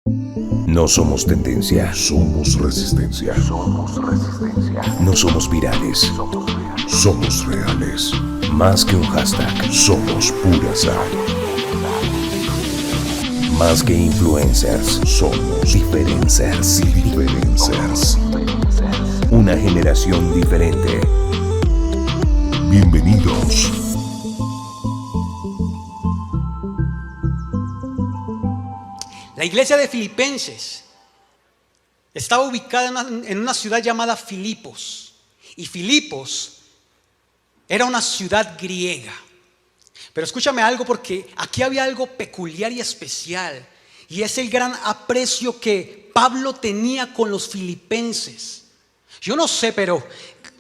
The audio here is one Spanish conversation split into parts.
No somos tendencia, Somos resistencia. no somos virales. Somos reales. Más que un hashtag, Somos pura sal. más que influencers, Somos diferencers. diferencers. Una generación diferente. Bienvenidos. La iglesia de Filipenses estaba ubicada en una ciudad llamada Filipos. Y Filipos era una ciudad griega. Pero escúchame algo, porque aquí había algo peculiar y especial. Y es el gran aprecio que Pablo tenía con los filipenses. Yo no sé, pero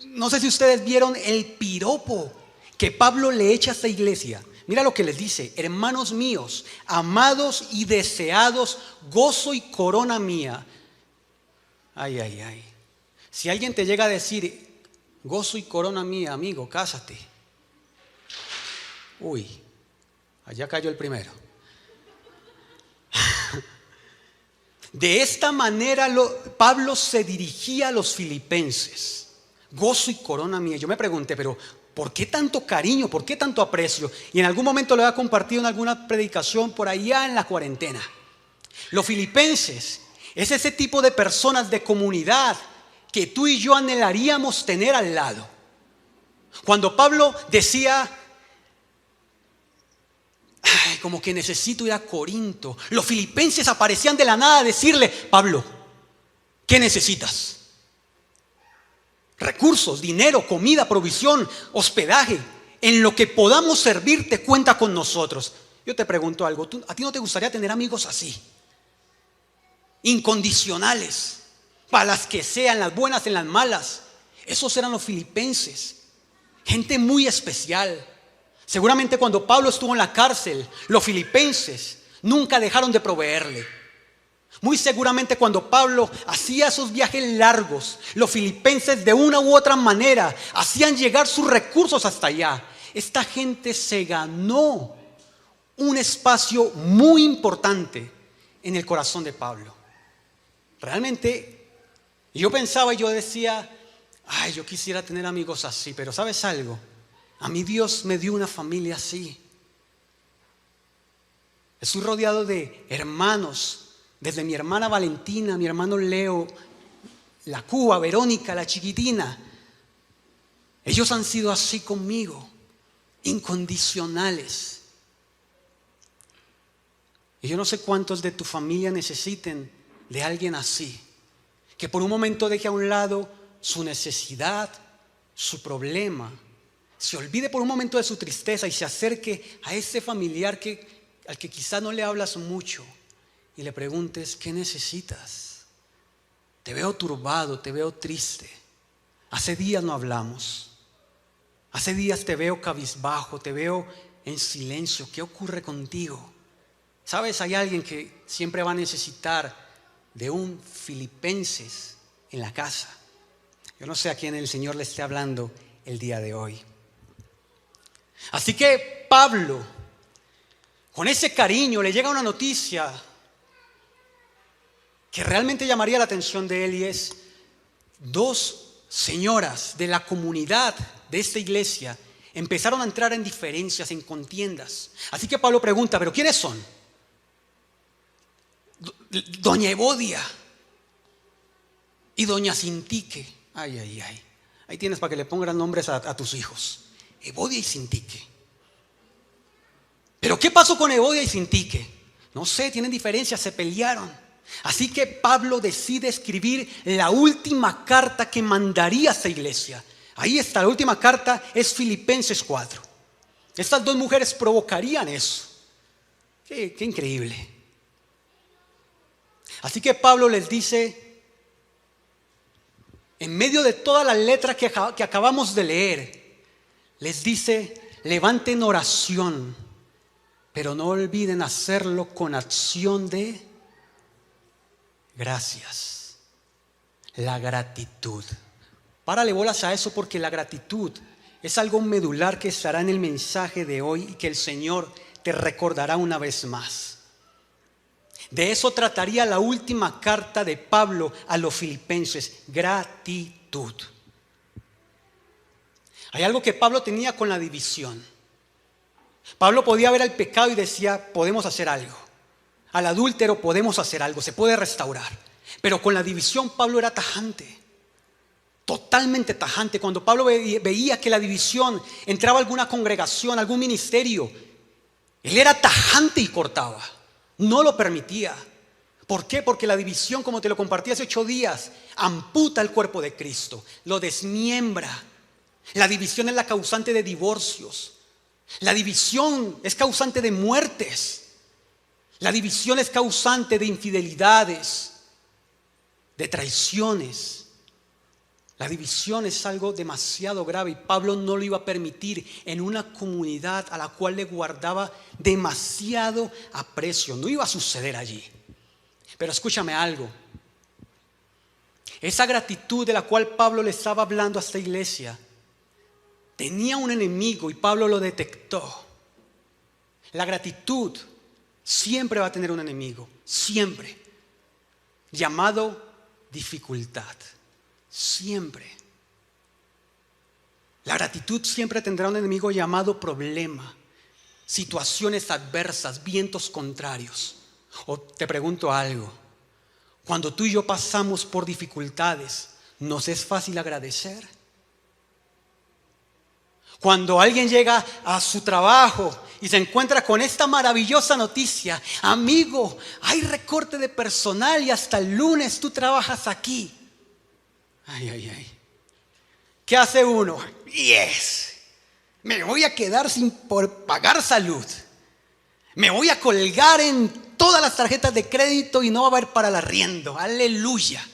no sé si ustedes vieron el piropo que Pablo le echa a esta iglesia. Mira lo que les dice: hermanos míos, amados y deseados, gozo y corona mía. Ay, ay, ay. Si alguien te llega a decir gozo y corona mía, amigo, cásate. Uy, allá cayó el primero. De esta manera Pablo se dirigía a los filipenses. Gozo y corona mía. Yo me pregunté, pero ¿por qué tanto cariño? ¿Por qué tanto aprecio? Y en algún momento lo había compartido en alguna predicación por allá en la cuarentena. Los filipenses es ese tipo de personas de comunidad que tú y yo anhelaríamos tener al lado. Cuando Pablo decía, ay, como que necesito ir a Corinto, los filipenses aparecían de la nada a decirle: Pablo, ¿qué necesitas? Recursos, dinero, comida, provisión, hospedaje. En lo que podamos servirte, cuenta con nosotros. Yo te pregunto algo: ¿a ti no te gustaría tener amigos así? Incondicionales, para las que sean, las buenas en las malas. Esos eran los filipenses. Gente muy especial. Seguramente cuando Pablo estuvo en la cárcel, los filipenses nunca dejaron de proveerle. Muy seguramente cuando Pablo hacía esos viajes largos, los filipenses de una u otra manera hacían llegar sus recursos hasta allá. Esta gente se ganó un espacio muy importante en el corazón de Pablo. Realmente yo pensaba y yo decía, ay, yo quisiera tener amigos así, pero ¿sabes algo? A mí Dios me dio una familia así. Estoy rodeado de hermanos, desde mi hermana Valentina, mi hermano Leo, la Cuba, Verónica, la chiquitina. Ellos han sido así conmigo, incondicionales. Y yo no sé cuántos de tu familia necesiten de alguien así, que por un momento deje a un lado su necesidad, su problema, se olvide por un momento de su tristeza y se acerque a ese familiar al que quizá no le hablas mucho y le preguntes: ¿qué necesitas? Te veo turbado, te veo triste. Hace días no hablamos. Hace días te veo cabizbajo, te veo en silencio. ¿Qué ocurre contigo? ¿Sabes? Hay alguien que siempre va a necesitar de un filipenses en la casa. Yo no sé a quién el Señor le esté hablando el día de hoy. Así que Pablo, con ese cariño, le llega una noticia que realmente llamaría la atención de él, y es: dos señoras de la comunidad de esta iglesia empezaron a entrar en diferencias, en contiendas. Así que Pablo pregunta: ¿pero quiénes son? Doña Evodia y doña Sintique. Ay, ay, ay. Ahí tienes para que le pongan nombres a tus hijos. Evodia y Sintique. ¿Pero qué pasó con Evodia y Sintique? No sé, tienen diferencias, se pelearon. Así que Pablo decide escribir la última carta que mandaría a esta iglesia. Ahí está, la última carta es Filipenses 4. Estas dos mujeres provocarían eso. Qué increíble. Así que Pablo les dice, en medio de toda la letra que acabamos de leer, les dice: levanten oración, pero no olviden hacerlo con acción de gracias. La gratitud. Párale bolas a eso, porque la gratitud es algo medular que estará en el mensaje de hoy y que el Señor te recordará una vez más. De eso trataría la última carta de Pablo a los filipenses: gratitud. Hay algo que Pablo tenía con la división. Pablo podía ver el pecado y decía: podemos hacer algo. Al adúltero podemos hacer algo, se puede restaurar. Pero con la división Pablo era tajante, totalmente tajante. Cuando Pablo veía que la división entraba a alguna congregación, algún ministerio, él era tajante y cortaba. No lo permitía. ¿Por qué? Porque la división, como te lo compartí hace 8 días, amputa el cuerpo de Cristo, lo desmiembra. La división es la causante de divorcios. La división es causante de muertes. La división es causante de infidelidades, de traiciones. La división es algo demasiado grave y Pablo no lo iba a permitir en una comunidad a la cual le guardaba demasiado aprecio. No iba a suceder allí. Pero escúchame algo. Esa gratitud de la cual Pablo le estaba hablando a esta iglesia tenía un enemigo y Pablo lo detectó. La gratitud siempre va a tener un enemigo, siempre, llamado dificultad. Siempre. La gratitud siempre tendrá un enemigo llamado problema, situaciones adversas, vientos contrarios. O te pregunto algo: cuando tú y yo pasamos por dificultades, ¿nos es fácil agradecer? Cuando alguien llega a su trabajo y se encuentra con esta maravillosa noticia: amigo, hay recorte de personal y hasta el lunes tú trabajas aquí. Ay, ay, ay. ¿Qué hace uno? Yes. Me voy a quedar sin por pagar salud. Me voy a colgar en todas las tarjetas de crédito y no va a haber para el arriendo. Aleluya.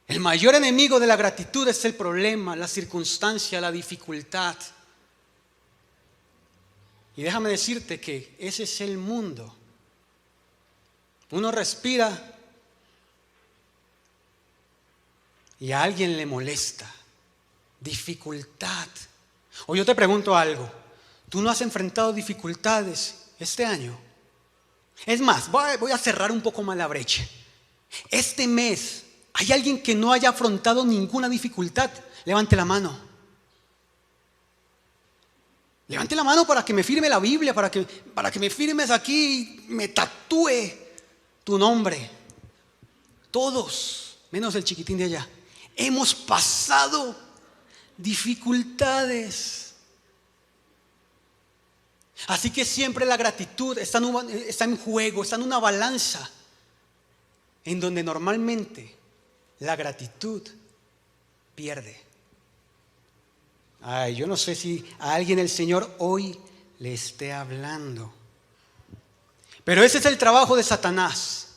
El mayor enemigo de la gratitud es el problema, la circunstancia, la dificultad. Y déjame decirte que ese es el mundo. Uno respira y a alguien le molesta. Dificultad. O yo te pregunto algo: ¿tú no has enfrentado dificultades este año? Es más, voy a cerrar un poco más la brecha. Este mes, ¿hay alguien que no haya afrontado ninguna dificultad? Levante la mano. Levante la mano para que me firme la Biblia, para que me firmes aquí y me tatúe tu nombre. Todos, menos el chiquitín de allá, hemos pasado dificultades. Así que siempre la gratitud está en juego, está en una balanza en donde normalmente la gratitud pierde. Ay, yo no sé si a alguien el Señor hoy le esté hablando. Pero ese es el trabajo de Satanás.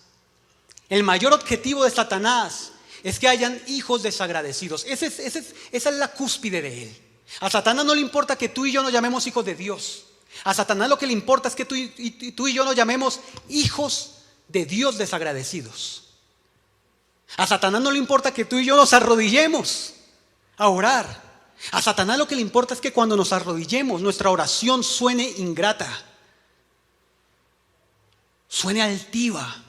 El mayor objetivo de Satanás es que hayan hijos desagradecidos. Esa es la cúspide de él. A Satanás no le importa que tú y yo nos llamemos hijos de Dios. A Satanás lo que le importa es que tú y yo nos llamemos hijos de Dios desagradecidos. A Satanás no le importa que tú y yo nos arrodillemos a orar. A Satanás lo que le importa es que cuando nos arrodillemos nuestra oración suene ingrata, suene altiva.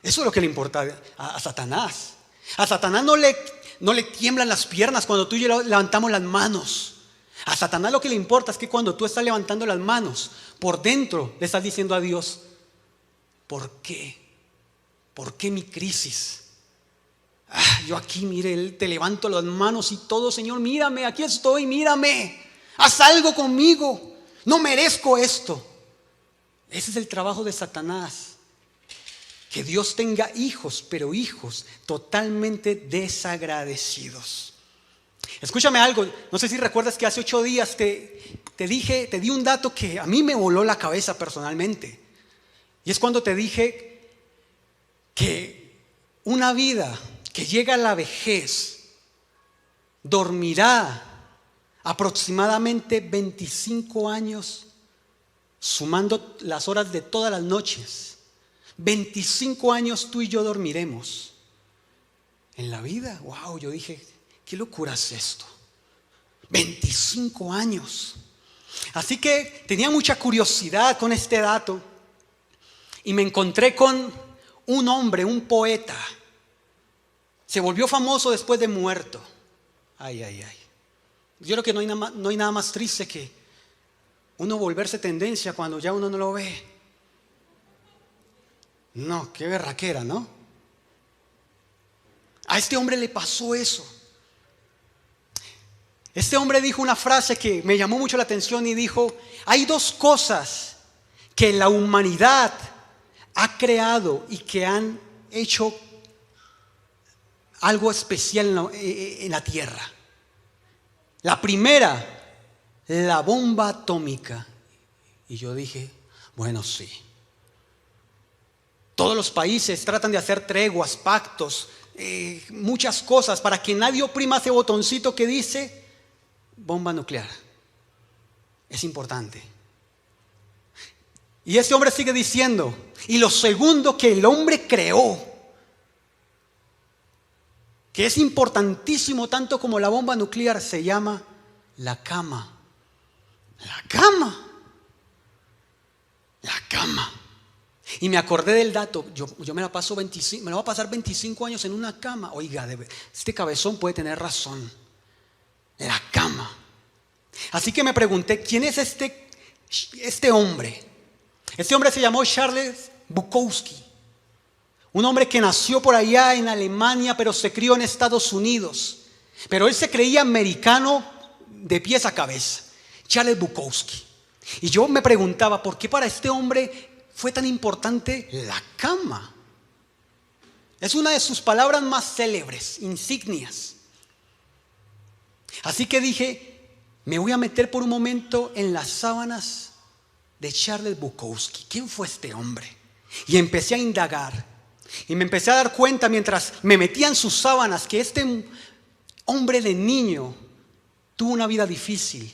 Eso es lo que le importa a Satanás. A Satanás no le tiemblan las piernas cuando tú y yo levantamos las manos. A Satanás lo que le importa es que cuando tú estás levantando las manos, por dentro le estás diciendo a Dios: ¿por qué? ¿Por qué mi crisis? Yo aquí, mire, te levanto las manos y todo, Señor, mírame, aquí estoy, mírame. Haz algo conmigo. No merezco esto. Ese es el trabajo de Satanás. Que Dios tenga hijos, pero hijos totalmente desagradecidos. Escúchame algo, no sé si recuerdas que hace 8 días te di un dato que a mí me voló la cabeza personalmente. Y es cuando te dije que una vida que llega a la vejez dormirá aproximadamente 25 años, sumando las horas de todas las noches. 25 años tú y yo dormiremos en la vida. Wow, yo dije, ¿qué locura es esto? 25 años. Así que tenía mucha curiosidad con este dato y me encontré con un hombre, un poeta. Se volvió famoso después de muerto. Ay, ay, ay. Yo creo que no hay nada más triste que uno volverse tendencia cuando ya uno no lo ve. No, qué berraquera, ¿no? A este hombre le pasó eso. Este hombre dijo una frase que me llamó mucho la atención y dijo: hay dos cosas que la humanidad ha creado y que han hecho algo especial en la tierra. La primera, la bomba atómica. Y yo dije, bueno, sí. Todos los países tratan de hacer treguas, pactos, muchas cosas para que nadie oprima ese botoncito que dice bomba nuclear. Es importante. Y este hombre sigue diciendo, y lo segundo que el hombre creó, que es importantísimo tanto como la bomba nuclear, se llama la cama. La cama. La cama. Y me acordé del dato, yo me la voy a pasar 25 años en una cama. Oiga, este cabezón puede tener razón. La cama. Así que me pregunté, ¿quién es este hombre? Este hombre se llamó Charles Bukowski. Un hombre que nació por allá en Alemania, pero se crió en Estados Unidos. Pero él se creía americano de pies a cabeza. Charles Bukowski. Y yo me preguntaba, ¿por qué para este hombre fue tan importante la cama? Es una de sus palabras más célebres, insignias. Así que dije, me voy a meter por un momento en las sábanas de Charles Bukowski. ¿Quién fue este hombre? Y empecé a indagar. Y me empecé a dar cuenta mientras me metía en sus sábanas que este hombre de niño tuvo una vida difícil.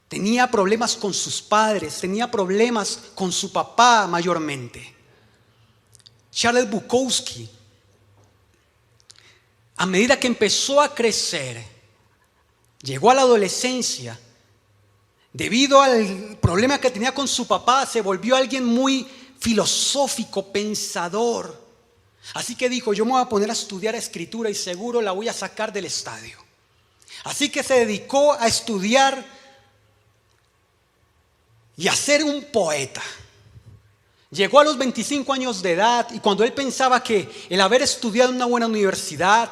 Tenía problemas con sus padres, tenía problemas con su papá mayormente. Charles Bukowski, a medida que empezó a crecer, llegó a la adolescencia, debido al problema que tenía con su papá, se volvió alguien muy filosófico, pensador. Así que dijo, yo me voy a poner a estudiar escritura y seguro la voy a sacar del estadio. Así que se dedicó a estudiar y a ser un poeta. Llegó a los 25 años de edad y cuando él pensaba que el haber estudiado en una buena universidad,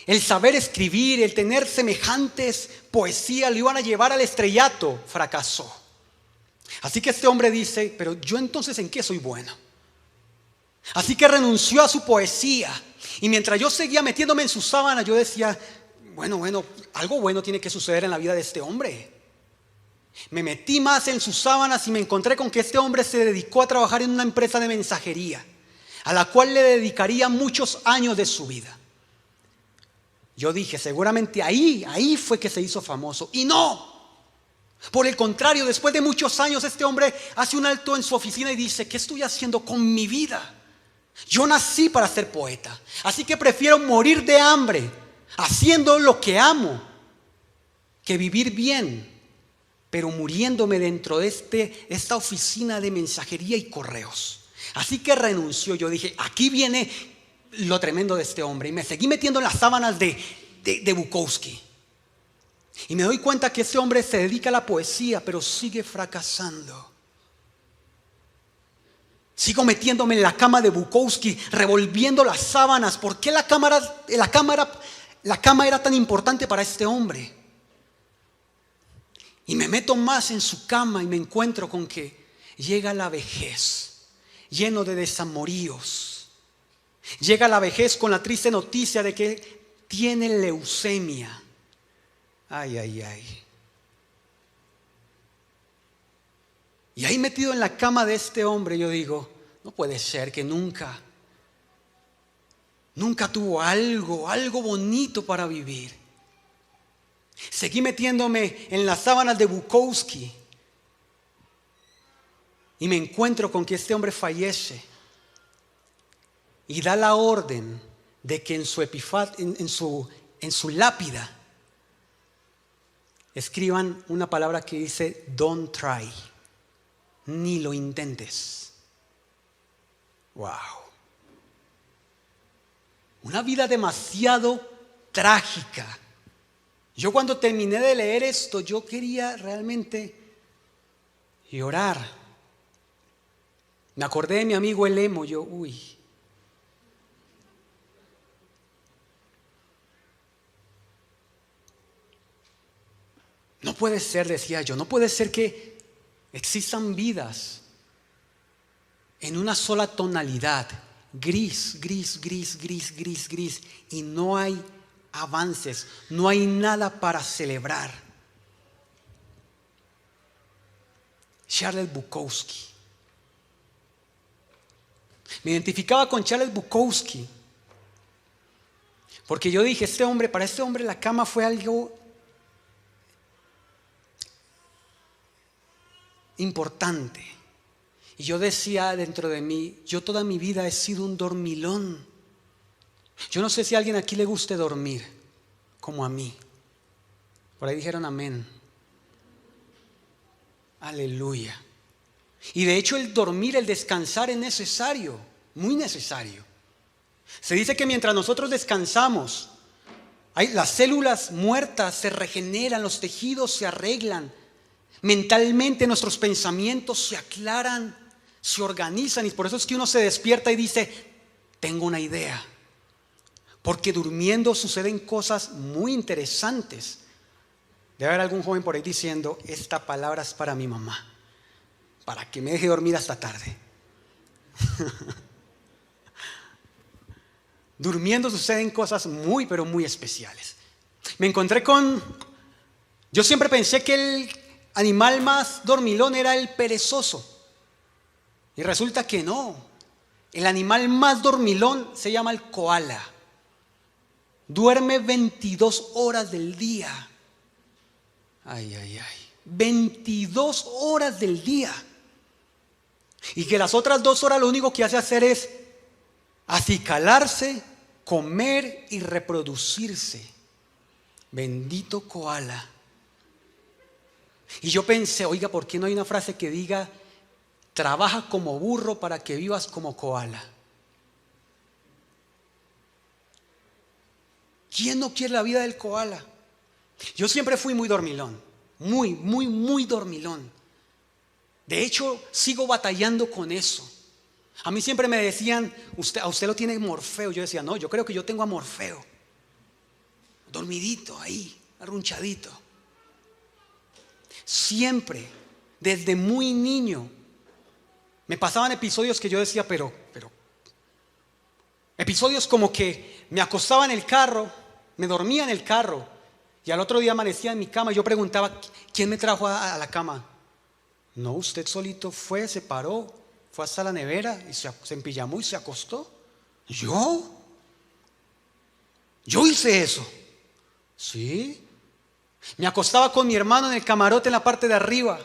el saber escribir, el tener semejantes poesías lo iban a llevar al estrellato, fracasó. Así que este hombre dice, pero yo entonces ¿en qué soy bueno? Así que renunció a su poesía y mientras yo seguía metiéndome en su sábana yo decía, bueno, algo bueno tiene que suceder en la vida de este hombre. Me metí más en sus sábanas y me encontré con que este hombre se dedicó a trabajar en una empresa de mensajería, a la cual le dedicaría muchos años de su vida. Yo dije, seguramente ahí fue que se hizo famoso. Y no, por el contrario, después de muchos años este hombre hace un alto en su oficina y dice, ¿qué estoy haciendo con mi vida? Yo nací para ser poeta, así que prefiero morir de hambre haciendo lo que amo que vivir bien, pero muriéndome dentro de esta oficina de mensajería y correos. Así que renunció. Yo dije, aquí viene lo tremendo de este hombre. Y me seguí metiendo en las sábanas de Bukowski. Y me doy cuenta que este hombre se dedica a la poesía, pero sigue fracasando. Sigo metiéndome en la cama de Bukowski, revolviendo las sábanas. ¿Por qué la cama era tan importante para este hombre? Y me meto más en su cama y me encuentro con que llega la vejez, lleno de desamoríos. Llega la vejez con la triste noticia de que tiene leucemia. Ay, ay, ay. Y ahí metido en la cama de este hombre yo digo, no puede ser que nunca tuvo algo bonito para vivir. Seguí metiéndome en las sábanas de Bukowski y me encuentro con que este hombre fallece y da la orden de que en su lápida escriban una palabra que dice don't try. Ni lo intentes. Wow. Una vida demasiado trágica. Yo cuando terminé de leer esto, yo quería realmente llorar. Me acordé de mi amigo el emo, no puede ser, decía yo, no puede ser que existan vidas en una sola tonalidad, gris, gris, gris, gris, gris, gris, y no hay avances, no hay nada para celebrar. Charles Bukowski. Me identificaba con Charles Bukowski porque yo dije, para este hombre la cama fue algo importante. Y yo decía dentro de mí, yo toda mi vida he sido un dormilón. Yo no sé si a alguien aquí le guste dormir como a mí. Por ahí dijeron amén. Aleluya. Y de hecho el dormir, el descansar es necesario, muy necesario. Se dice que mientras nosotros descansamos, las células muertas se regeneran, los tejidos se arreglan. Mentalmente nuestros pensamientos se aclaran, se organizan, y por eso es que uno se despierta y dice, tengo una idea. Porque durmiendo suceden cosas muy interesantes. Debe haber algún joven por ahí diciendo, esta palabra es para mi mamá, para que me deje dormir hasta tarde. Durmiendo suceden cosas muy, pero muy especiales. Yo siempre pensé que el animal más dormilón era el perezoso. Y resulta que no. El animal más dormilón se llama el koala. Duerme 22 horas del día. Ay, ay, ay. 22 horas del día. Y que las otras 2 horas lo único que hace hacer es acicalarse, comer y reproducirse. Bendito koala. Y yo pensé, oiga, ¿por qué no hay una frase que diga, trabaja como burro para que vivas como koala? ¿Quién no quiere la vida del koala? Yo siempre fui muy dormilón, muy, muy, muy dormilón. De hecho, sigo batallando con eso. A mí siempre me decían, a usted lo tiene Morfeo. Yo decía, no, yo creo que yo tengo a Morfeo. Dormidito ahí, arrunchadito. Siempre, desde muy niño, me pasaban episodios que yo decía, pero episodios como que me acostaba en el carro, me dormía en el carro y al otro día amanecía en mi cama y yo preguntaba, ¿quién me trajo a la cama? No, usted solito fue, se paró, fue hasta la nevera y se empillamó y se acostó. ¿Yo? ¿Yo hice eso? Sí. Me acostaba con mi hermano en el camarote en la parte de arriba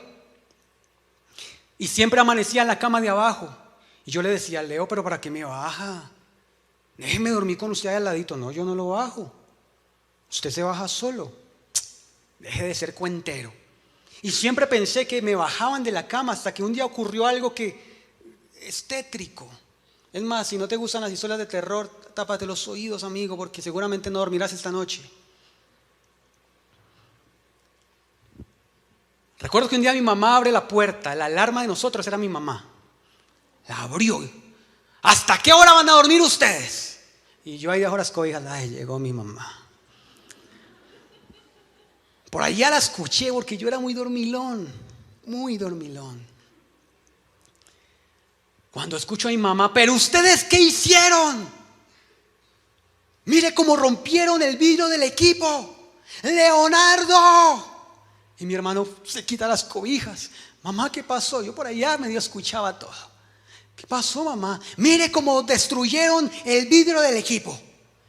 y siempre amanecía en la cama de abajo. Y yo le decía, Leo, pero ¿para qué me baja? Déjeme dormir con usted ahí al ladito. No, yo no lo bajo. Usted se baja solo. Deje de ser cuentero. Y siempre pensé que me bajaban de la cama hasta que un día ocurrió algo que es tétrico. Es más, si no te gustan las historias de terror, tápate los oídos, amigo, porque seguramente no dormirás esta noche. Recuerdo que un día mi mamá abre la puerta, la alarma de nosotros era mi mamá. La abrió. ¿Hasta qué hora van a dormir ustedes? Y yo ahí dejo las cobijas, ay, llegó mi mamá. Por allá la escuché porque yo era muy dormilón, muy dormilón. Cuando escucho a mi mamá, ¿pero ustedes qué hicieron? Mire cómo rompieron el vidrio del equipo. ¡Leonardo! Y mi hermano se quita las cobijas. Mamá, ¿qué pasó? Yo por allá medio escuchaba todo. ¿Qué pasó, mamá? Mire cómo destruyeron el vidrio del equipo.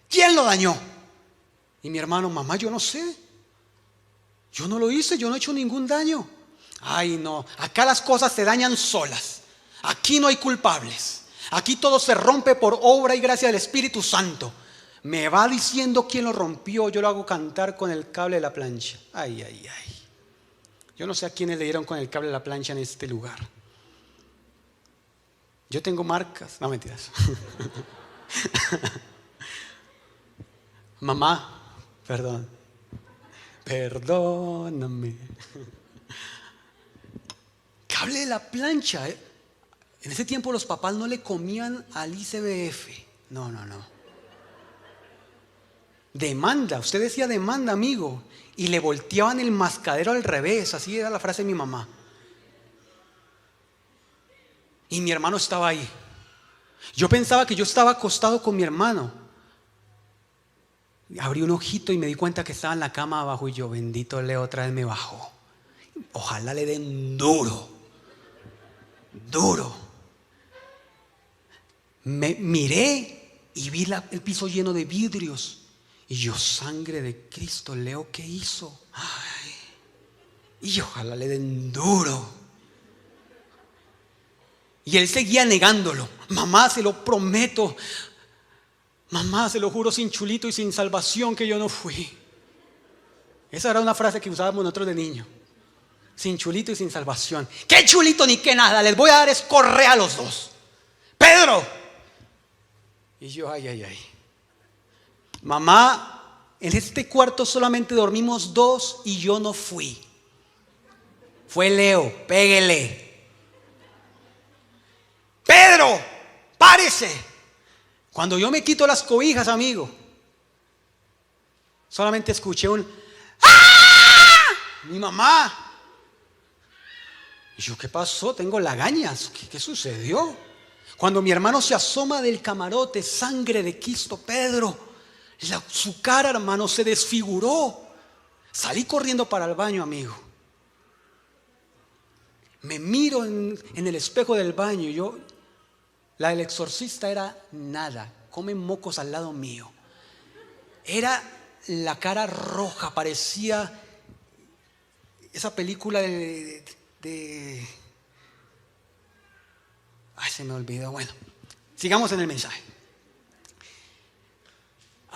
¿Quién lo dañó? Y mi hermano, mamá, yo no sé. Yo no lo hice, yo no he hecho ningún daño. Ay, no, acá las cosas se dañan solas. Aquí no hay culpables. Aquí todo se rompe por obra y gracia del Espíritu Santo. Me va diciendo quién lo rompió, yo lo hago cantar con el cable de la plancha. Ay, ay, ay. Yo no sé a quiénes le dieron con el cable a la plancha en este lugar. Yo tengo marcas, no mentiras. Mamá, perdóname. Cable de la plancha. En ese tiempo los papás no le comían al ICBF. No. Demanda, usted decía demanda, amigo. Y le volteaban el mascadero al revés, así era la frase de mi mamá. Y mi hermano estaba ahí. Yo pensaba que yo estaba acostado con mi hermano. Abrí un ojito y me di cuenta que estaba en la cama abajo. Y yo, bendito Leo, otra vez me bajó. Ojalá le den duro. Me miré y vi el piso lleno de vidrios. Y yo, sangre de Cristo, Leo, ¿qué hizo? Ay, y ojalá le den duro. Y él seguía negándolo. Mamá, se lo prometo. Mamá, se lo juro sin chulito y sin salvación que yo no fui. Esa era una frase que usábamos nosotros de niño. Sin chulito y sin salvación. ¿Qué chulito ni qué nada? Les voy a dar es correa a los dos. ¡Pedro! Y yo, ay. Mamá, en este cuarto solamente dormimos dos y yo no fui. Fue Leo, péguele. Pedro, párese. Cuando yo me quito las cobijas, amigo, solamente escuché un ¡ah! Mi mamá. Y yo, ¿qué pasó? Tengo lagañas. ¿Qué sucedió? Cuando mi hermano se asoma del camarote, sangre de Cristo, Pedro, su cara, hermano, se desfiguró. Salí corriendo para el baño, amigo. Me miro en el espejo del baño y yo, la del exorcista era nada. Come mocos al lado mío. Era la cara roja, parecía esa película de ay, se me olvidó. Bueno, sigamos en el mensaje.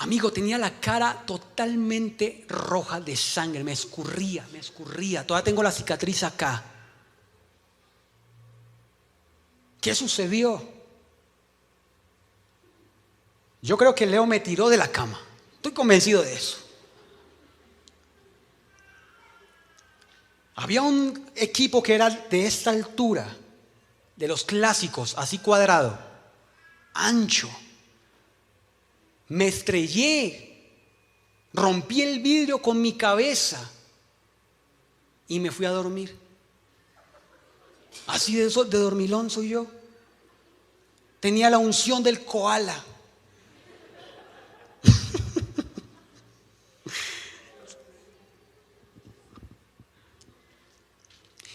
Amigo, tenía la cara totalmente roja de sangre. Me escurría. Todavía tengo la cicatriz acá. ¿Qué sucedió? Yo creo que Leo me tiró de la cama. Estoy convencido de eso. Había un equipo que era de esta altura, de los clásicos, así cuadrado, ancho. Me estrellé, rompí el vidrio con mi cabeza y me fui a dormir. Así de dormilón soy yo. Tenía la unción del koala.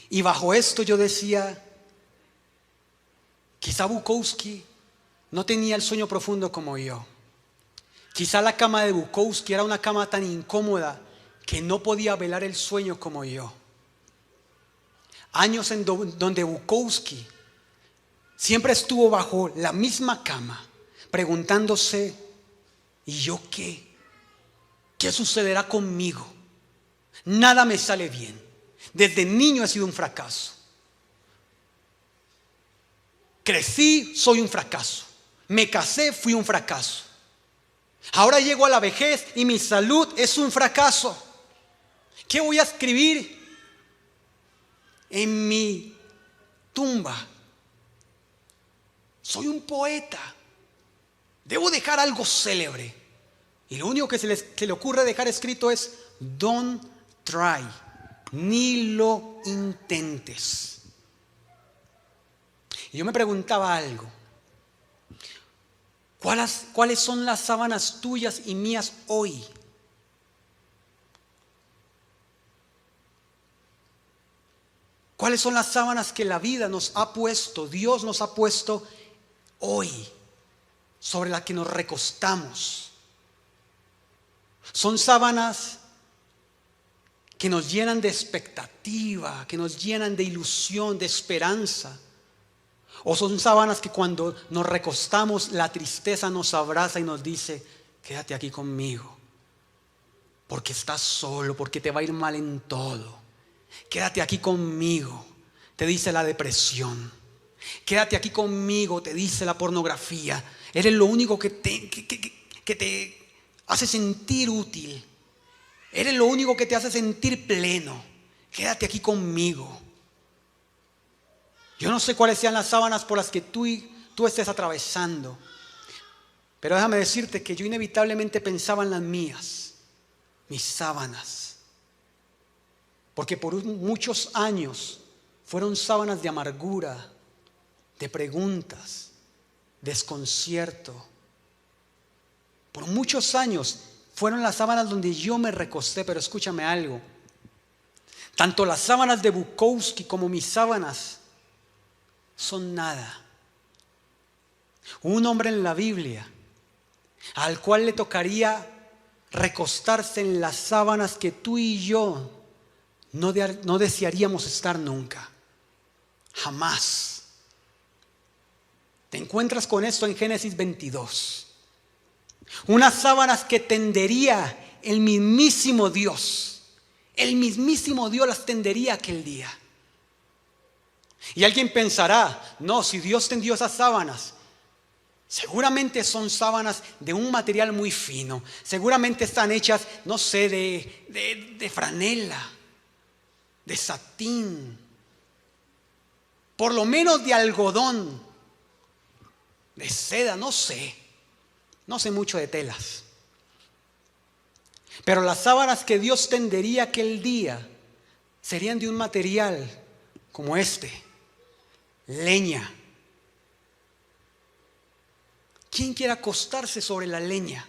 Y bajo esto yo decía, quizá Bukowski no tenía el sueño profundo como yo. Quizá la cama de Bukowski era una cama tan incómoda que no podía velar el sueño como yo. Años en donde Bukowski siempre estuvo bajo la misma cama, preguntándose, ¿y yo qué? ¿Qué sucederá conmigo? Nada me sale bien. Desde niño he sido un fracaso. Crecí, soy un fracaso. Me casé, fui un fracaso. Ahora llego a la vejez y mi salud es un fracaso. ¿Qué voy a escribir en mi tumba? Soy un poeta. Debo dejar algo célebre. Y lo único que se le ocurre dejar escrito es don't try. Ni lo intentes. Y yo me preguntaba algo. ¿Cuáles son las sábanas tuyas y mías hoy? ¿Cuáles son las sábanas que la vida nos ha puesto, Dios nos ha puesto hoy, sobre las que nos recostamos? Son sábanas que nos llenan de expectativa, que nos llenan de ilusión, de esperanza. O son sábanas que cuando nos recostamos la tristeza nos abraza y nos dice, quédate aquí conmigo, porque estás solo, porque te va a ir mal en todo. Quédate aquí conmigo, te dice la depresión. Quédate aquí conmigo, te dice la pornografía. Eres lo único que te hace sentir útil. Eres lo único que te hace sentir pleno. Quédate aquí conmigo. Yo no sé cuáles sean las sábanas por las que tú estés atravesando, pero déjame decirte que yo inevitablemente pensaba en las mías, mis sábanas, porque por muchos años fueron sábanas de amargura, de preguntas, desconcierto. Por muchos años fueron las sábanas donde yo me recosté, pero escúchame algo. Tanto las sábanas de Bukowski como mis sábanas son nada. Un hombre en la Biblia al cual le tocaría recostarse en las sábanas que tú y yo no desearíamos estar nunca. Jamás. Te encuentras con esto en Génesis 22. Unas sábanas que tendería el mismísimo Dios. El mismísimo Dios las tendería aquel día. Y alguien pensará, no, si Dios tendió esas sábanas, seguramente son sábanas de un material muy fino. Seguramente están hechas, no sé, de franela, de satín, por lo menos de algodón, de seda, no sé mucho de telas. Pero las sábanas que Dios tendería aquel día serían de un material como este, leña. ¿Quién quiere acostarse sobre la leña?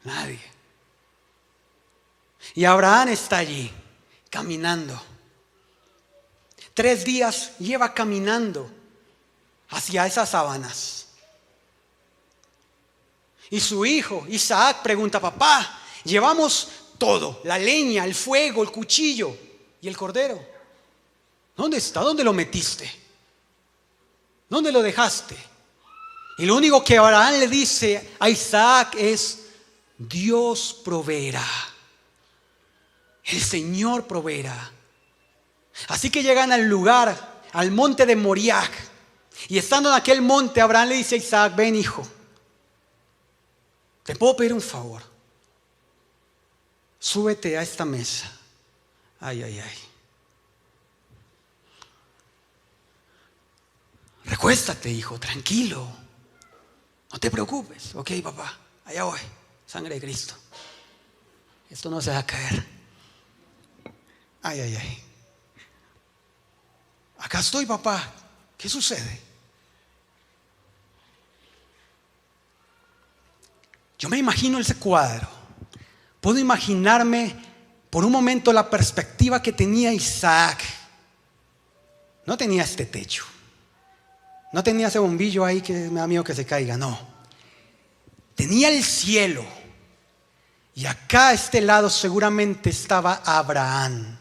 Nadie. Y Abraham está allí, caminando. 3 días lleva caminando hacia esas sábanas. Y su hijo Isaac pregunta, papá, llevamos todo, la leña, el fuego, el cuchillo y el cordero. ¿Dónde está? ¿Dónde lo metiste? ¿Dónde lo dejaste? Y lo único que Abraham le dice a Isaac es, Dios proveerá. El Señor proveerá. Así que llegan al lugar, al monte de Moriah. Y estando en aquel monte, Abraham le dice a Isaac, ven hijo, ¿te puedo pedir un favor? Súbete a esta mesa. Ay. Recuéstate, hijo, tranquilo. No te preocupes. Ok, papá, allá voy. Sangre de Cristo. Esto no se va a caer. Ay. Acá estoy, papá. ¿Qué sucede? Yo me imagino ese cuadro. Puedo imaginarme por un momento la perspectiva que tenía Isaac. No tenía este techo. No tenía ese bombillo ahí que me da miedo que se caiga, no. Tenía el cielo. Y acá a este lado seguramente estaba Abraham.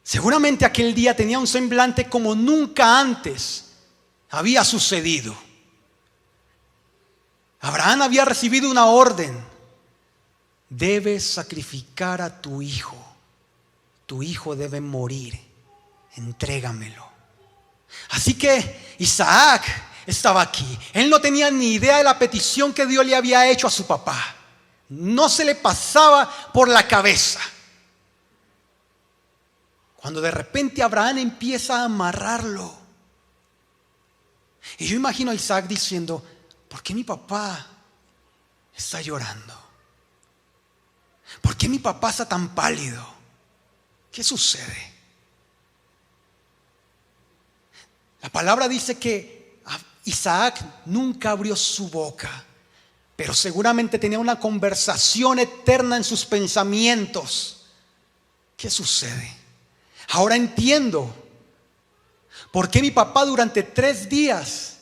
Seguramente aquel día tenía un semblante como nunca antes había sucedido. Abraham había recibido una orden. Debes sacrificar a tu hijo. Tu hijo debe morir. Entrégamelo. Así que Isaac estaba aquí. Él no tenía ni idea de la petición que Dios le había hecho a su papá. No se le pasaba por la cabeza. Cuando de repente Abraham empieza a amarrarlo. Y yo imagino a Isaac diciendo, ¿por qué mi papá está llorando? ¿Por qué mi papá está tan pálido? ¿Qué sucede? La palabra dice que Isaac nunca abrió su boca, pero seguramente tenía una conversación eterna en sus pensamientos. ¿Qué sucede? Ahora entiendo por qué mi papá durante 3 días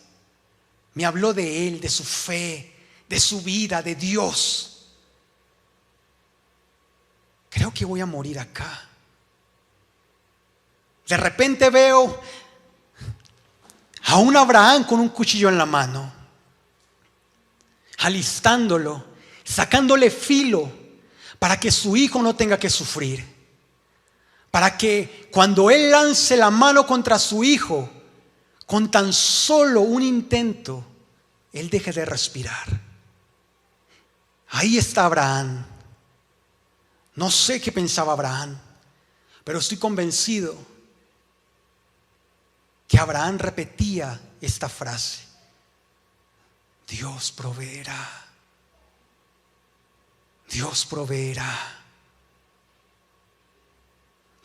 me habló de él, de su fe, de su vida, de Dios. Creo que voy a morir acá. De repente veo a un Abraham con un cuchillo en la mano, alistándolo sacándole filo para que su hijo no tenga que sufrir. Para que cuando él lance la mano contra su hijo, con tan solo un intento, él deje de respirar. Ahí está Abraham. No sé qué pensaba Abraham, pero estoy convencido que Abraham repetía esta frase: Dios proveerá. Dios proveerá.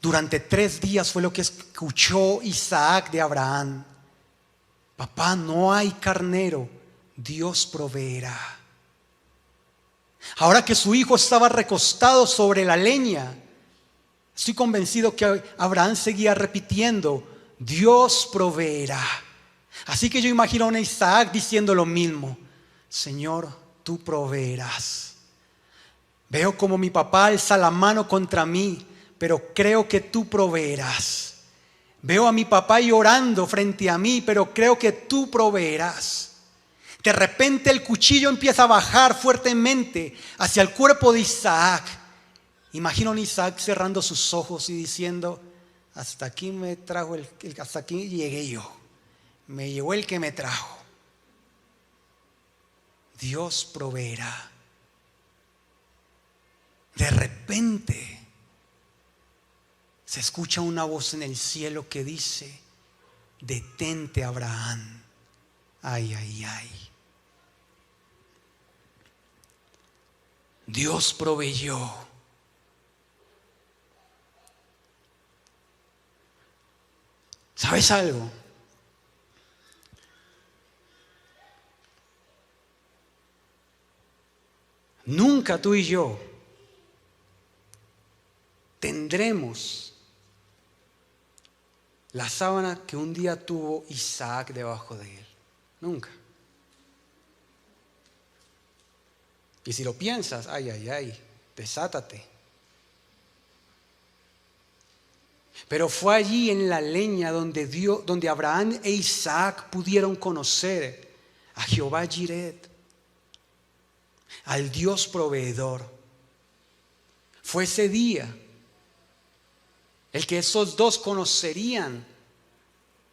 Durante 3 días fue lo que escuchó Isaac de Abraham. Papá, no hay carnero, Dios proveerá. Ahora que su hijo estaba recostado sobre la leña, estoy convencido que Abraham seguía repitiendo: Dios proveerá. Así que yo imagino a Isaac diciendo lo mismo: Señor, tú proveerás. Veo como mi papá alza la mano contra mí, pero creo que tú proveerás. Veo a mi papá llorando frente a mí, pero creo que tú proveerás. De repente el cuchillo empieza a bajar fuertemente hacia el cuerpo de Isaac. Imagino a Isaac cerrando sus ojos y diciendo: hasta aquí me trajo hasta aquí llegué yo. Me llegó el que me trajo. Dios proveerá. De repente se escucha una voz en el cielo que dice: detente, Abraham. Ay, ay, ay. Dios proveyó. ¿Sabes algo? Nunca tú y yo tendremos la sábana que un día tuvo Isaac debajo de él. Nunca. Y si lo piensas, ay, ay, ay, desátate. Pero fue allí en la leña donde Abraham e Isaac pudieron conocer a Jehová Jireh, al Dios proveedor. Fue ese día el que esos dos conocerían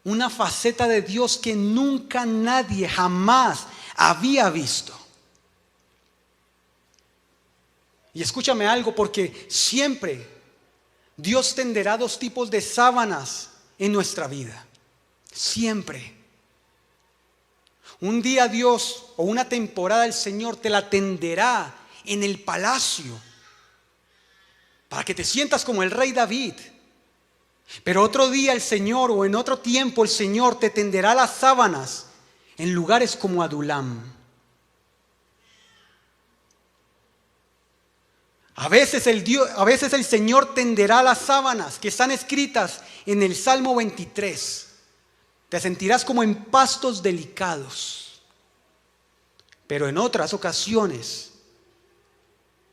una faceta de Dios que nunca nadie jamás había visto. Y escúchame algo, porque siempre Dios tenderá 2 tipos de sábanas en nuestra vida. Siempre. Un día Dios, o una temporada el Señor te la tenderá en el palacio para que te sientas como el rey David. Pero otro día el Señor, o en otro tiempo el Señor te tenderá las sábanas en lugares como Adulam. A veces el Señor tenderá las sábanas que están escritas en el Salmo 23. Te sentirás como en pastos delicados. Pero en otras ocasiones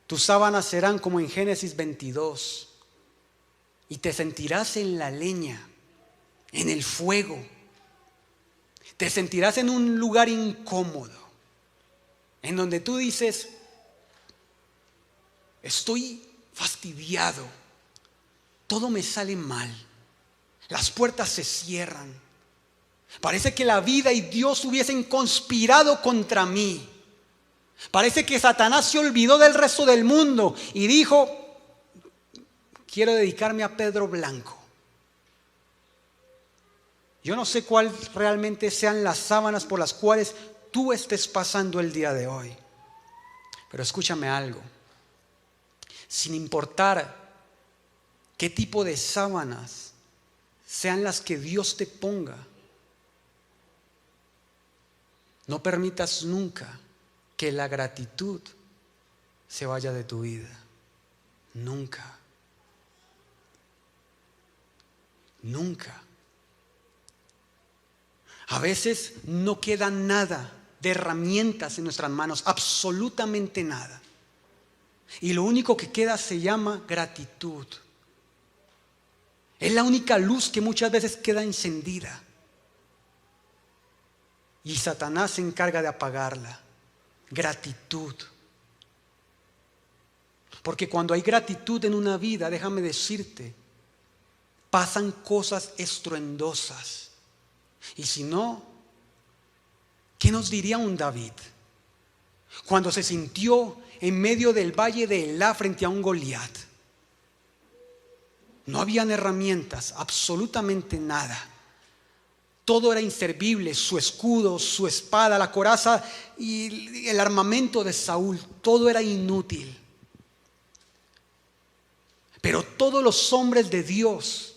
tus sábanas serán como en Génesis 22. Y te sentirás en la leña, en el fuego. Te sentirás en un lugar incómodo, en donde tú dices: estoy fastidiado, todo me sale mal, las puertas se cierran, parece que la vida y Dios hubiesen conspirado contra mí, parece que Satanás se olvidó del resto del mundo y dijo: quiero dedicarme a Pedro Blanco. Yo no sé cuál realmente sean las sábanas por las cuales tú estés pasando el día de hoy, pero escúchame algo. Sin importar qué tipo de sábanas sean las que Dios te ponga, no permitas nunca que la gratitud se vaya de tu vida. Nunca. Nunca. A veces no queda nada de herramientas en nuestras manos, absolutamente nada. Y lo único que queda se llama gratitud. Es la única luz que muchas veces queda encendida. Y Satanás se encarga de apagarla. Gratitud. Porque cuando hay gratitud en una vida, déjame decirte, pasan cosas estruendosas. Y si no, ¿qué nos diría un David cuando se sintió en medio del valle de Elá frente a un Goliat? No habían herramientas, absolutamente nada. Todo era inservible, su escudo, su espada, la coraza y el armamento de Saúl, todo era inútil. Pero todos los hombres de Dios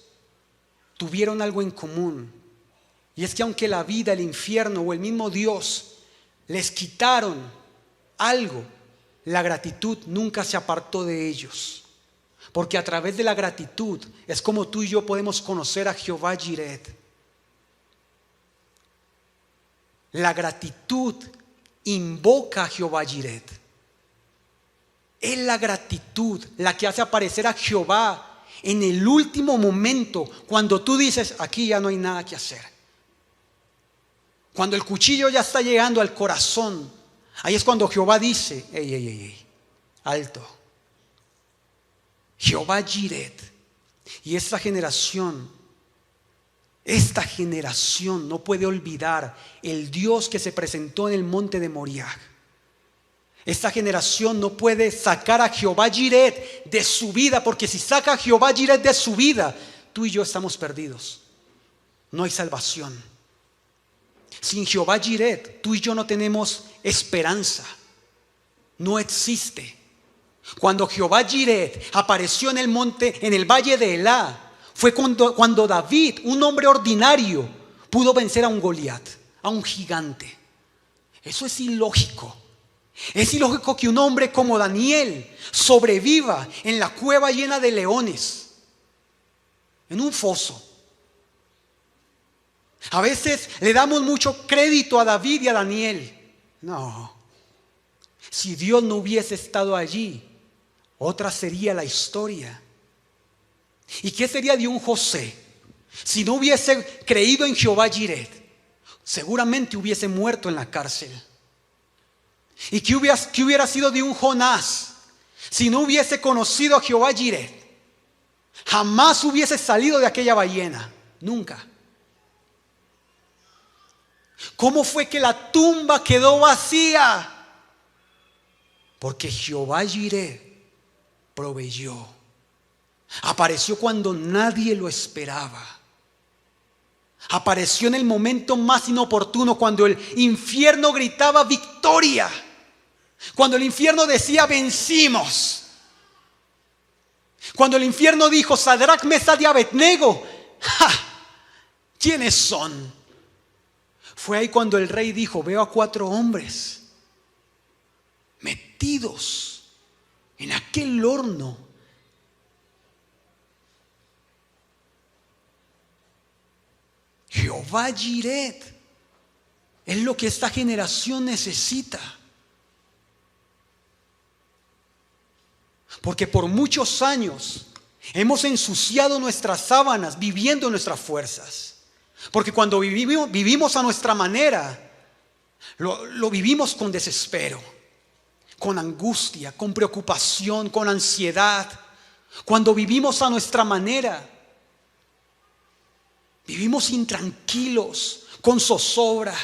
tuvieron algo en común. Y es que aunque la vida, el infierno o el mismo Dios les quitaron algo, la gratitud nunca se apartó de ellos. Porque a través de la gratitud es como tú y yo podemos conocer a Jehová Jiret. La gratitud invoca a Jehová Jiret. Es la gratitud la que hace aparecer a Jehová en el último momento, cuando tú dices, aquí ya no hay nada que hacer. Cuando el cuchillo ya está llegando al corazón, ahí es cuando Jehová dice, ey, alto. Jehová Jiret. Y esta generación no puede olvidar el Dios que se presentó en el monte de Moriah. Esta generación no puede sacar a Jehová Jiret de su vida, porque si saca a Jehová Jiret de su vida, tú y yo estamos perdidos. No hay salvación. Sin Jehová Jiret, tú y yo no tenemos esperanza. No existe. Cuando Jehová Jiret apareció en el monte, en el valle de Elá, fue cuando David, un hombre ordinario, pudo vencer a un Goliat, a un gigante. Eso es ilógico. Es ilógico que un hombre como Daniel sobreviva en la cueva llena de leones, en un foso. A veces le damos mucho crédito a David y a Daniel. No. Si Dios no hubiese estado allí, otra sería la historia. ¿Y qué sería de un José si no hubiese creído en Jehová Jiret? Seguramente hubiese muerto en la cárcel. ¿Y qué hubiera sido de un Jonás si no hubiese conocido a Jehová Jiret? Jamás hubiese salido de aquella ballena. Nunca. ¿Cómo fue que la tumba quedó vacía? Porque Jehová Jiret proveyó. Apareció cuando nadie lo esperaba. Apareció en el momento más inoportuno, cuando el infierno gritaba victoria. Cuando el infierno decía vencimos. Cuando el infierno dijo Sadrach, Mesach y Abednego, ¡ja! ¿Quiénes son? Fue ahí cuando el rey dijo, veo a 4 hombres metidos en aquel horno. Jehová Jiret es lo que esta generación necesita. Porque por muchos años hemos ensuciado nuestras sábanas viviendo nuestras fuerzas. Porque cuando vivimos a nuestra manera, lo vivimos con desespero, con angustia, con preocupación, con ansiedad. Cuando vivimos a nuestra manera, vivimos intranquilos, con zozobra,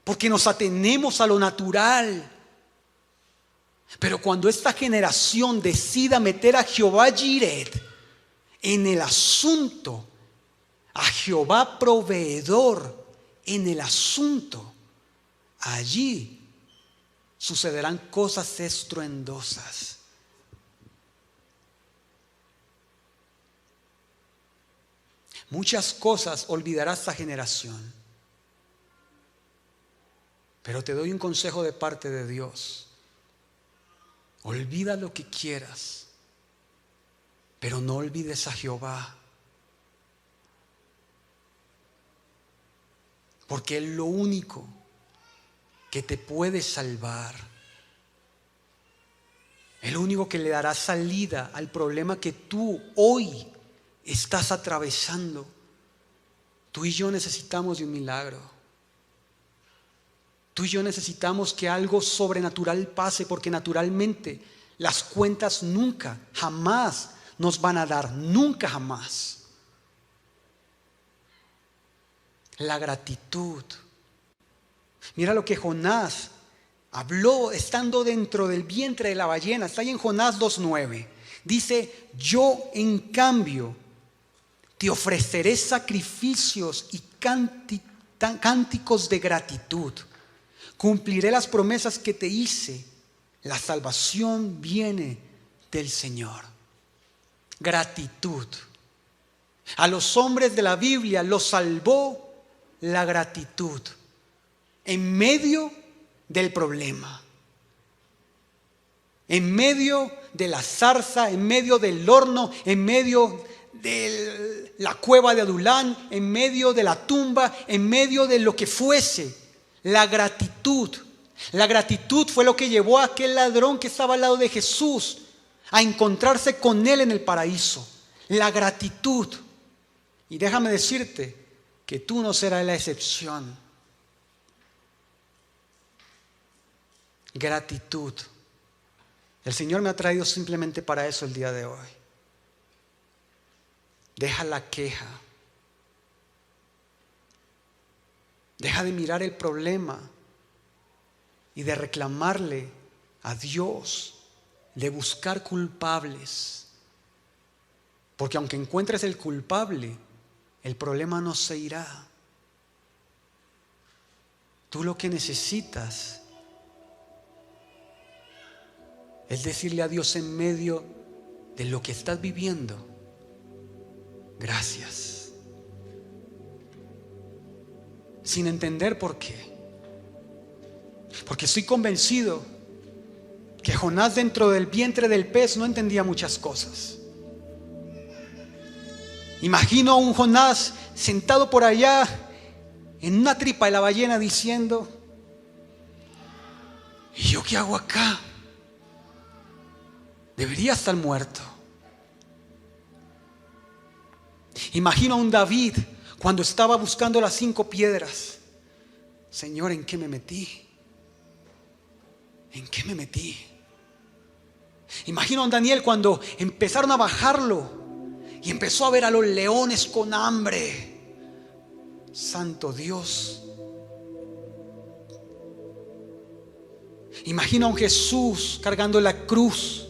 porque nos atenemos a lo natural. Pero cuando esta generación decida meter a Jehová Jiret en el asunto, a Jehová proveedor en el asunto, allí sucederán cosas estruendosas. Muchas cosas olvidará esta generación. Pero te doy un consejo de parte de Dios. Olvida lo que quieras, pero no olvides a Jehová. Porque es lo único que te puede salvar. Es lo único que le dará salida al problema que tú hoy estás atravesando. Tú y yo necesitamos de un milagro. Tú y yo necesitamos que algo sobrenatural pase, porque naturalmente las cuentas nunca, jamás nos van a dar, nunca jamás. La gratitud. Mira lo que Jonás habló estando dentro del vientre de la ballena. Está ahí en Jonás 2:9. Dice: yo en cambio te ofreceré sacrificios y cánticos de gratitud. Cumpliré las promesas que te hice. La salvación viene del Señor. Gratitud. A los hombres de la Biblia los salvó la gratitud en medio del problema, en medio de la zarza, en medio del horno, en medio de la cueva de Adulán, en medio de la tumba, en medio de lo que fuese. La gratitud fue lo que llevó a aquel ladrón que estaba al lado de Jesús a encontrarse con él en el paraíso. La gratitud. Y déjame decirte que tú no serás la excepción. Gratitud. El Señor me ha traído simplemente para eso el día de hoy. Deja la queja. Deja de mirar el problema y de reclamarle a Dios, de buscar culpables. Porque aunque encuentres el culpable, el problema no se irá. Tú lo que necesitas es decirle a Dios en medio de lo que estás viviendo: gracias. Sin entender por qué. Porque estoy convencido que Jonás dentro del vientre del pez no entendía muchas cosas. Imagino a un Jonás sentado por allá en una tripa de la ballena diciendo: ¿y yo qué hago acá? Debería estar muerto. Imagino a un David cuando estaba buscando las 5 piedras. Señor, ¿en qué me metí? ¿En qué me metí? Imagino a un Daniel cuando empezaron a bajarlo y empezó a ver a los leones con hambre. Santo Dios. Imagino a un Jesús cargando la cruz.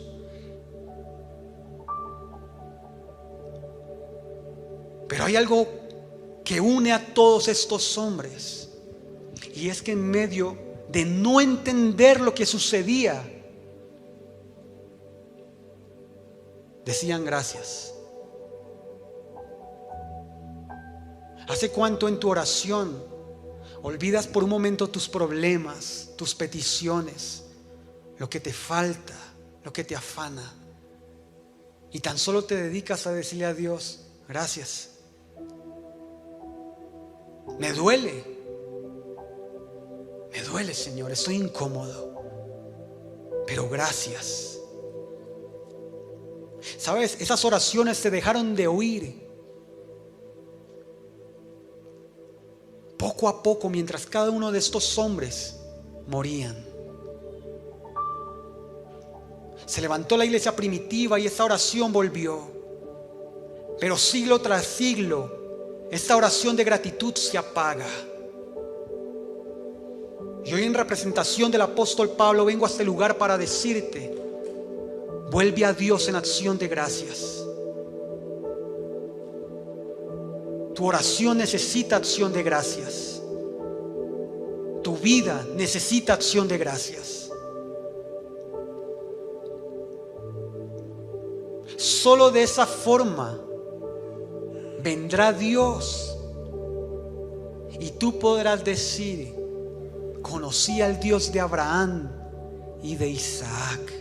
Pero hay algo que une a todos estos hombres, y es que en medio de no entender lo que sucedía, decían gracias. ¿Hace cuánto en tu oración olvidas por un momento tus problemas, tus peticiones, lo que te falta, lo que te afana, y tan solo te dedicas a decirle a Dios: gracias? Me duele, Señor, estoy incómodo, pero gracias. ¿Sabes? Esas oraciones se dejaron de oír poco a poco mientras cada uno de estos hombres morían. Se levantó la iglesia primitiva y esa oración volvió, pero siglo tras siglo esta oración de gratitud se apaga. Y hoy, en representación del apóstol Pablo, vengo a este lugar para decirte: vuelve a Dios en acción de gracias. Tu oración necesita acción de gracias. Tu vida necesita acción de gracias. Solo de esa forma vendrá Dios y tú podrás decir: conocí al Dios de Abraham y de Isaac.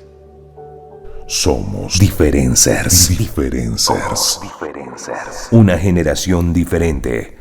Somos Diferencers. Diferencers. Una generación diferente.